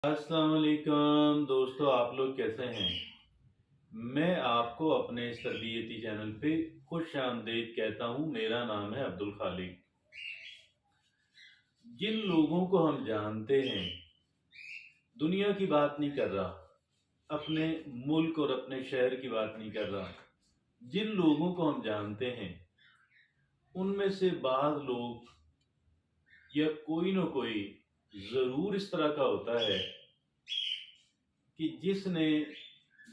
अस्सलाम वालेकुम दोस्तों, आप लोग कैसे हैं। मैं आपको अपने इस तरबियती चैनल पे खुश आमदीद कहता हूँ। मेरा नाम है अब्दुल खालिक। जिन लोगों को हम जानते हैं, दुनिया की बात नहीं कर रहा, अपने मुल्क और अपने शहर की बात नहीं कर रहा, जिन लोगों को हम जानते हैं उनमें से बाज़ लोग या कोई न कोई ज़रूर इस तरह का होता है कि जिसने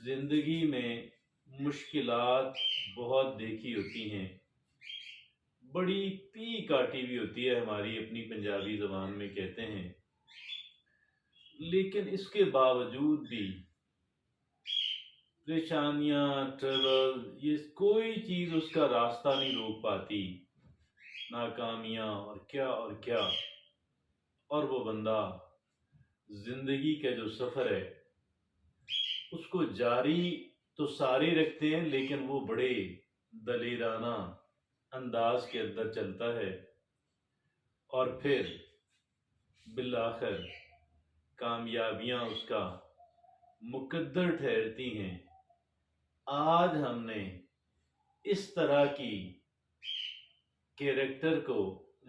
ज़िंदगी में मुश्किलात बहुत देखी होती हैं, बड़ी पी काटी भी होती है, हमारी अपनी पंजाबी ज़बान में कहते हैं। लेकिन इसके बावजूद भी परेशानियाँ, ट्रबल, ये कोई चीज़ उसका रास्ता नहीं रोक पाती। नाकामियाँ और क्या। और वो बंदा ज़िंदगी का जो सफ़र है उसको जारी तो सारे रखते हैं, लेकिन वो बड़े दलेराना अंदाज के अंदर चलता है और फिर बिलाखिर कामयाबियां उसका मुकद्दर ठहरती हैं। आज हमने इस तरह की कैरेक्टर को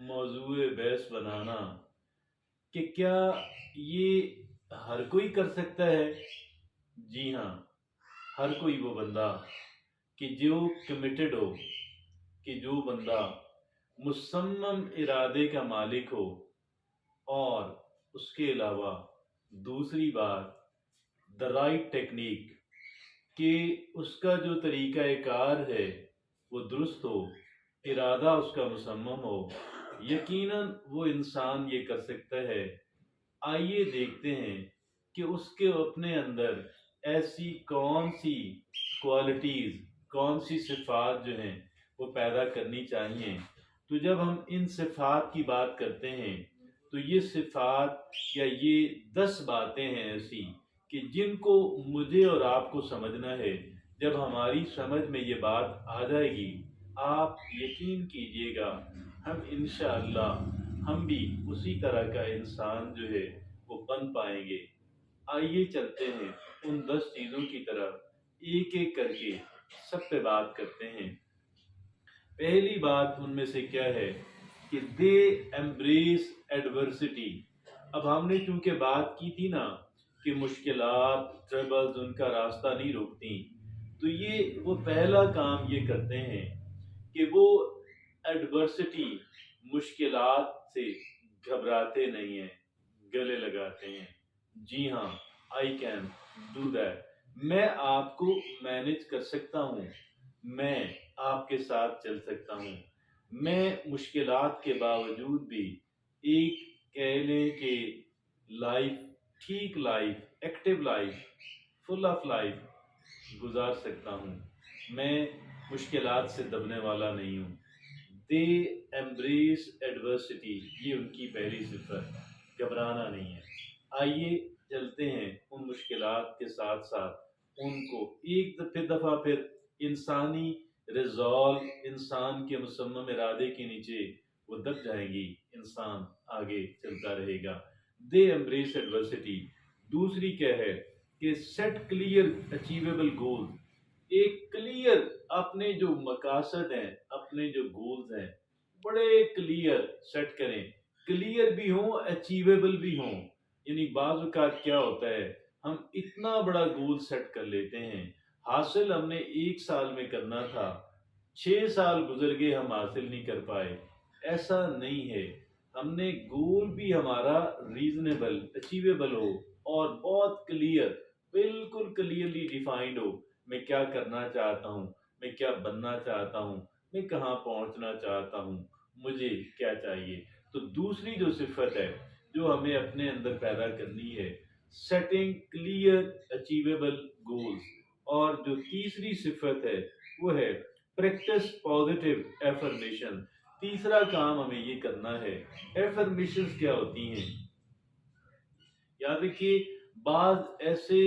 मौजूए बहस बनाना कि क्या ये हर कोई कर सकता है। जी हाँ, हर कोई वो बंदा कि जो कमिटेड हो, कि जो बंदा मुसम्मम इरादे का मालिक हो, और उसके अलावा दूसरी बात द राइट टेक्निक, कि उसका जो तरीका कार है वो दुरुस्त हो, इरादा उसका मुसम्मम हो। यकीनन वो इंसान ये कर सकता है। आइए देखते हैं कि उसके अपने अंदर ऐसी कौन सी क्वालिटीज़, कौन सी सिफ़ात जो हैं वो पैदा करनी चाहिए। तो जब हम इन सिफ़ात की बात करते हैं तो ये सिफ़ात या ये 10 बातें हैं ऐसी कि जिनको मुझे और आपको समझना है। जब हमारी समझ में ये बात आ जाएगी, आप यकीन कीजिएगा, हम इंशाअल्लाह हम भी उसी तरह का इंसान जो है वो बन पाएंगे। आइए चलते हैं उन 10 चीज़ों की तरफ, एक एक करके सब पे बात करते हैं। पहली बात उनमें से क्या है कि दे एम्ब्रेस एडवर्सिटी। अब हमने चूंकि बात की थी ना कि मुश्किलात, ट्रबल्स उनका रास्ता नहीं रोकती, तो ये वो पहला काम ये करते हैं कि वो एडवर्सिटी, मुश्किलात से घबराते नहीं हैं, गले लगाते हैं। जी हाँ, आई कैन डू दैट। मैं आपको मैनेज कर सकता हूँ, मैं आपके साथ चल सकता हूँ। मैं मुश्किलात के बावजूद भी एक कह लें कि लाइफ, ठीक life, active life, full of life गुजार सकता हूँ। मैं मुश्किलात से दबने वाला नहीं हूँ। दे एम्ब्रेस एडवर्सिटी, ये उनकी पहली सिफत, घबराना नहीं है। आइए चलते हैं उन मुश्किलात के साथ साथ उनको एक दफ़ा फिर इंसानी रिजॉल्व, इंसान के मुसम्मम इरादे के नीचे वो दब जाएंगी, इंसान आगे चलता रहेगा। They embrace adversity. दूसरी क्या है कि सेट क्लियर अचीवेबल गोल। एक क्लियर, अपने जो मकासद हैं, अपने जो गोल्स हैं, बड़े क्लियर सेट करें। क्लियर भी हों, अचीवेबल भी हों। यानी बाज़ औक़ात क्या होता है, हम इतना बड़ा गोल सेट कर लेते हैं, हासिल हमने 1 साल में करना था, 6 साल गुजर गए, हम हासिल नहीं कर पाए। ऐसा नहीं है। हमने गोल भी हमारा रीजनेबल, अचीवेबल हो और बहुत क्लियर, बिल्कुल क्लियरली डिफाइंड हो। मैं क्या करना चाहता हूँ, मैं क्या बनना चाहता हूँ, मैं कहाँ पहुँचना चाहता हूँ, मुझे क्या चाहिए। तो दूसरी जो सिफत है जो हमें अपने अंदर पैदा करनी है, सेटिंग क्लियर अचीवेबल गोल्स। और जो तीसरी सिफत है वो है प्रैक्टिस पॉजिटिव एफर्मेशन। तीसरा काम हमें ये करना है। एफर्मेशन क्या होती हैं, याद रखिए, बाज ऐसे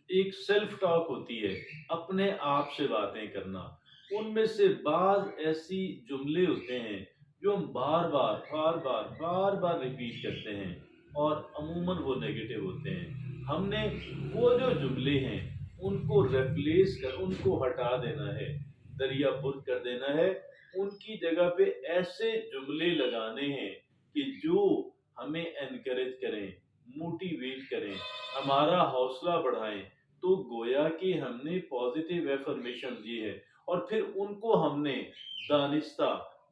एक सेल्फ टॉक होती है, अपने आप से बातें करना। उनमें से बाज ऐसी जुमले होते हैं जो हम बार बार रिपीट करते हैं। और अमूमन वो नेगेटिव होते हैं। हमने वो जो जुमले हैं उनको रिप्लेस कर, उनको हटा देना है, दरिया पुर कर देना है। उनकी जगह पे ऐसे जुमले लगाने हैं कि जो हमें एनकरेज करें, मोटिवेट करें, हमारा हौसला बढ़ाएं। तो गोया कि हमने पॉजिटिव एफर्मेशन दी है और फिर उनको हमने दानिस्ता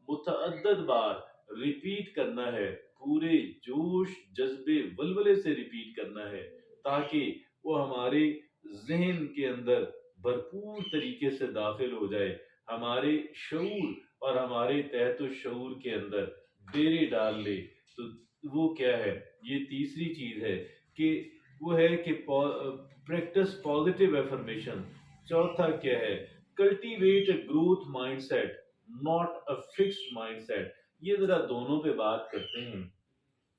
मुतअद्दद बार रिपीट करना है, पूरे जोश जज्बे वलवले से रिपीट करना है, ताकि वो हमारे जहन के अंदर भरपूर तरीके से दाखिल हो जाए, हमारे शऊर और हमारे तहत शऊर के अंदर डेरे डाल ले। तो वो क्या है, ये तीसरी चीज है कि वो है कि प्रैक्टिस पॉजिटिव एफर्मेशन। चौथा क्या है, cultivate a growth mindset not a fixed mindset. ये जरा दोनों पे बात करते हैं।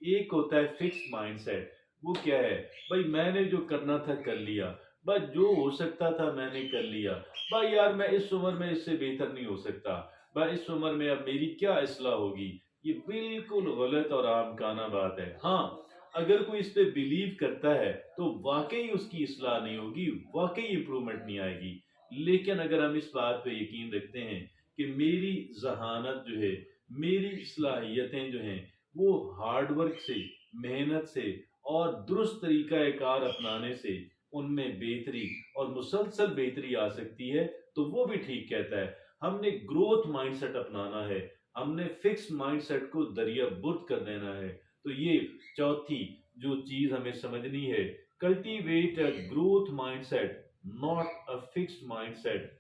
एक होता है फिक्स माइंडसेट, वो क्या है, भाई मैंने जो करना था कर लिया, बस जो हो सकता था मैंने कर लिया, भाई यार मैं इस उम्र में इससे बेहतर नहीं हो सकता, भाई इस उम्र में अब मेरी क्या इसलाह होगी। ये बिल्कुल गलत और आमकाना बात है। हाँ, अगर कोई इस पे बिलीव करता है तो वाकई उसकी इसलाह नहीं होगी, वाकई इंप्रूवमेंट नहीं आएगी। लेकिन अगर हम इस बात पे यकीन रखते हैं कि मेरी जहानत जो है, मेरी सलाहियतें जो हैं, वो हार्डवर्क से, मेहनत से और दुरुस्त तरीका कार अपनाने से उनमें बेहतरी और मुसलसल बेहतरी आ सकती है, तो वो भी ठीक कहता है। हमने ग्रोथ माइंडसेट अपनाना है, हमने फिक्स माइंडसेट को दरिया बुर्द कर देना है। तो ये चौथी जो चीज हमें समझनी है, cultivate a growth mindset not a fixed mindset.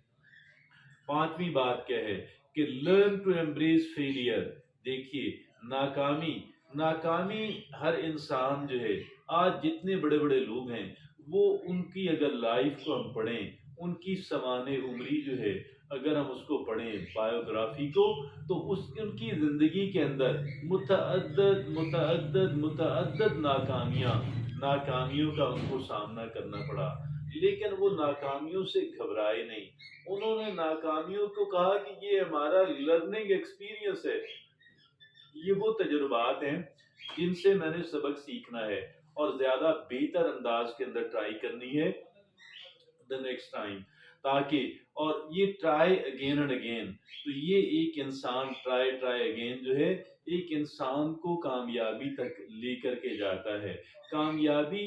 पांचवी बात क्या है कि लर्न टू एम्ब्रेस फेलियर। देखिए, नाकामी, नाकामी हर इंसान जो है, आज जितने बड़े बड़े लोग हैं, वो उनकी अगर लाइफ को हम पढ़ें, उनकी सवाने उम्री जो है, अगर हम उसको पढ़ें बायोग्राफी को, तो उस उनकी जिंदगी के अंदर मुतअद्दद मुतअद्दद मुतअद्दद नाकामियां, नाकामियों का उनको सामना करना पड़ा। लेकिन वो नाकामियों से घबराए नहीं, उन्होंने नाकामियों को कहा कि ये हमारा लर्निंग एक्सपीरियंस है, ये वो तजुर्बात हैं जिनसे मैंने सबक सीखना है और ज्यादा बेहतर अंदाज के अंदर ट्राई करनी है द नेक्स्ट टाइम। ताकि, और ये ट्राई अगेन एंड अगेन, तो ये एक इंसान ट्राई ट्राई अगेन जो है, एक इंसान को कामयाबी तक लेकर के जाता है। कामयाबी,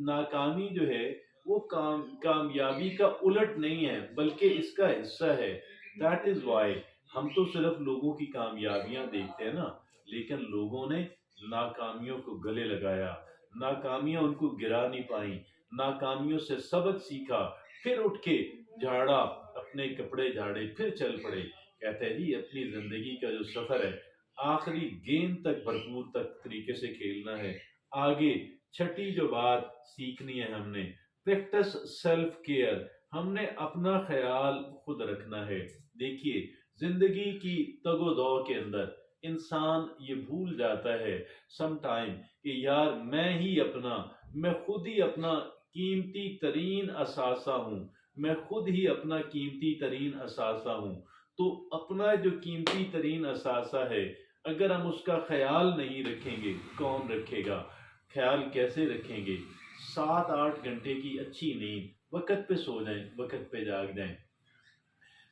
नाकामी जो है वो कामयाबी का उलट नहीं है, बल्कि इसका हिस्सा है। दैट इज वाई हम तो सिर्फ लोगों की कामयाबियां देखते हैं ना, लेकिन लोगों ने नाकामियों को गले लगाया, नाकामियां उनको गिरा नहीं पाई, नाकामियों से सबक सीखा, फिर उठ के झाड़ा, अपने कपड़े झाड़े, फिर चल पड़े। कहते हैं जी, अपनी जिंदगी का जो सफर है, आखिरी गेंद तक भरपूर तक तरीके से खेलना है। आगे छठी जो बात सीखनी है हमने, प्रैक्टिस सेल्फ केयर। हमने अपना ख्याल खुद रखना है। देखिए, जिंदगी की तगोदौ के अंदर इंसान ये भूल जाता है सम टाइम कि यार मैं खुद ही अपना कीमती तरीन असासा हूँ, मैं खुद ही अपना कीमती तरीन असासा हूँ। तो अपना जो कीमती तरीन असासा है, अगर हम उसका ख्याल नहीं रखेंगे, कौन रखेगा? ख्याल कैसे रखेंगे? 7-8 घंटे की अच्छी नींद, वक़्त पे सो जाएं, वक़्त पे जाग जाएं।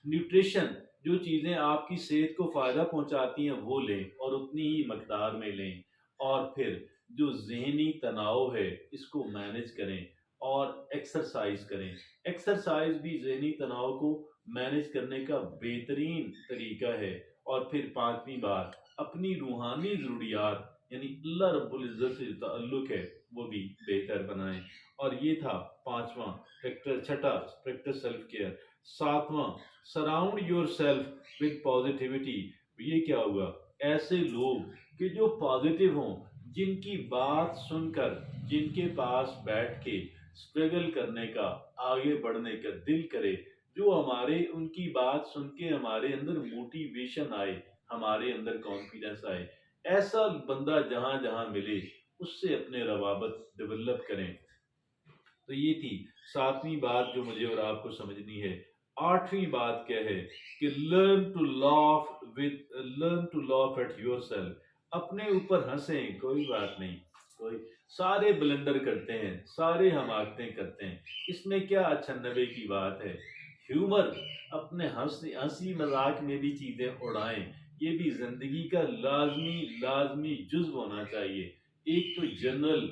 न्यूट्रिशन, जो चीज़ें आपकी सेहत को फ़ायदा पहुंचाती हैं वो लें और उतनी ही मकदार में लें। और फिर जो ज़हनी तनाव है इसको मैनेज करें और एक्सरसाइज करें। एक्सरसाइज भी ज़हनी तनाव को मैनेज करने का बेहतरीन तरीका है। और फिर पांचवी बात, अपनी रूहानी ज़रूरियात यानी अल्लाह रब्बुल इज़्ज़त से ताल्लुक़ है वो भी बेहतर बनाएं। और ये था पांचवा प्रैक्टिस, छठा प्रैक्टिस सेल्फ केयर। सातवां, surround your self with positivity. ये क्या हुआ? ऐसे लोग कि जो पॉजिटिव हों, जिनकी बात सुनकर, जिनके पास बैठ के स्ट्रगल करने का, आगे बढ़ने का दिल करे, जो हमारे उनकी बात सुन के हमारे अंदर मोटिवेशन आए, हमारे अंदर कॉन्फिडेंस आए। ऐसा बंदा जहां जहां मिले उससे अपने रवाबत डेवलप करें। तो ये थी सातवीं बात जो मुझे और आपको समझनी है। आठवीं बात क्या है कि learn to laugh at yourself. अपने ऊपर हंसें, कोई बात नहीं, कोई सारे ब्लंडर करते हैं, सारे हमाकतें करते हैं, इसमें क्या अच्छा नबे की बात है। ह्यूमर, अपने हंसी हंसी मजाक में भी चीजें उड़ाएं, ये भी जिंदगी का लाजमी लाजमी जुज्व होना चाहिए। एक तो जनरल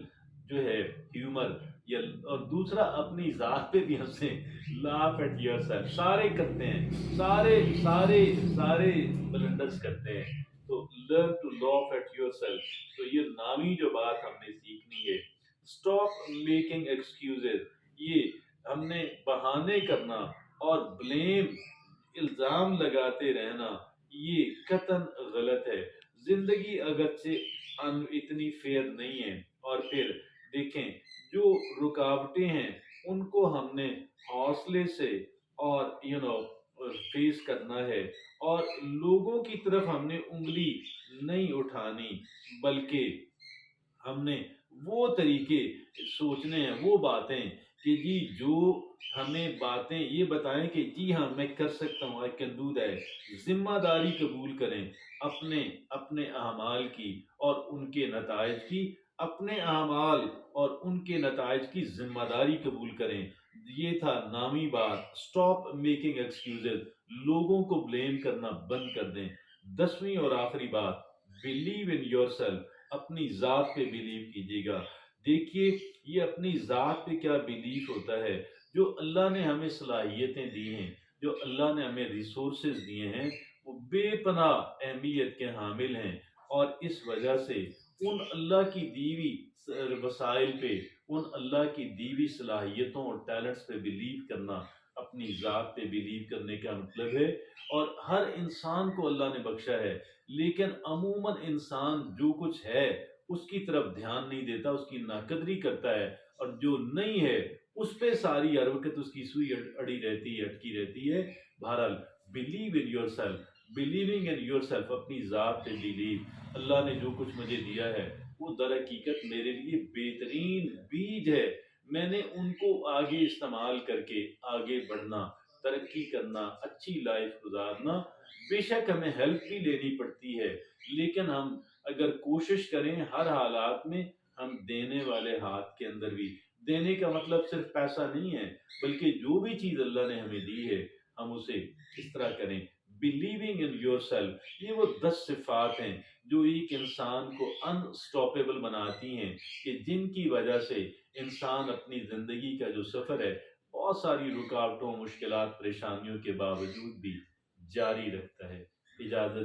जो है ह्यूमर, या और दूसरा अपनी जात पे भी हंसे, लाफ एट योरसेल्फ, सारे करते हैं, सारे सारे सारे ब्लंडर्स करते हैं। तो learn to laugh at yourself. तो ये नामी जो बात हमने सीखनी है, स्टॉप मेकिंग एक्सक्यूजेस। ये हमने बहाने करना और ब्लेम, इल्जाम लगाते रहना, ये कतन गलत है। जिंदगी अगरचे इतनी फेयर नहीं है। और फिर देखें, जो रुकावटें हैं उनको हमने हौसले से और फेस करना है। और लोगों की तरफ हमने उंगली नहीं उठानी, बल्कि हमने वो तरीके सोचने हैं, वो बातें कि जी जो हमें बातें ये बताएं कि जी हाँ मैं कर सकता हूँ, आई कैन डू दैट। जिम्मेदारी कबूल करें अपने अपने अमाल की और उनके नताइज की, अपने अमाल और उनके नताइज की जिम्मेदारी कबूल करें। ये था नामी बात, स्टॉप मेकिंग एक्सक्यूजेस। लोगों को ब्लेम करना बंद कर दें। 10वीं और आखिरी बात, बिलीव इन योरसेल्फ। अपनी जात पे बिलीव कीजिएगा। देखिए, ये अपनी जात पे क्या बिलीव होता है, जो अल्लाह ने हमें सलाहियतें दी हैं, जो अल्लाह ने हमें रिसोर्सेज दिए हैं, वो बेपनाह अहमियत के हामिल हैं। और इस वजह से उन अल्लाह की दीवी वसाइल पे, उन अल्लाह की दीवी सलाहियतों और टैलेंट्स पे बिलीव करना अपनी जात पे बिलीव करने का मतलब है। और हर इंसान को अल्लाह ने बख्शा है, लेकिन अमूमन इंसान जो कुछ है उसकी तरफ ध्यान नहीं देता, उसकी नाकदरी करता है। और जो नहीं है उस पे सारी हर वक्त उसकी सुई अड़ी रहती है, अटकी रहती है। बहरहाल, believe in your self, believing in your self, अपनी ज़ात पे बिलीव। अल्लाह ने जो कुछ मुझे दिया है वो दर हकीकत मेरे लिए बेहतरीन बीज है। मैंने उनको आगे इस्तेमाल करके आगे बढ़ना, तरक्की करना, अच्छी लाइफ गुजारना। बेशक हमें हेल्प भी लेनी पड़ती है, लेकिन हम अगर कोशिश करें हर हालात में, हम देने वाले हाथ के अंदर भी, देने का मतलब सिर्फ पैसा नहीं है, बल्कि जो भी चीज अल्लाह ने हमें दी है हम उसे किस तरह करें। बिलीविंग इन योर सेल्फ, ये वो 10 सिफात हैं जो एक इंसान को अनस्टॉपेबल बनाती हैं, कि जिनकी वजह से इंसान अपनी जिंदगी का जो सफर है बहुत सारी रुकावटों, मुश्किलात, परेशानियों के बावजूद भी जारी रखता है। इजाजत।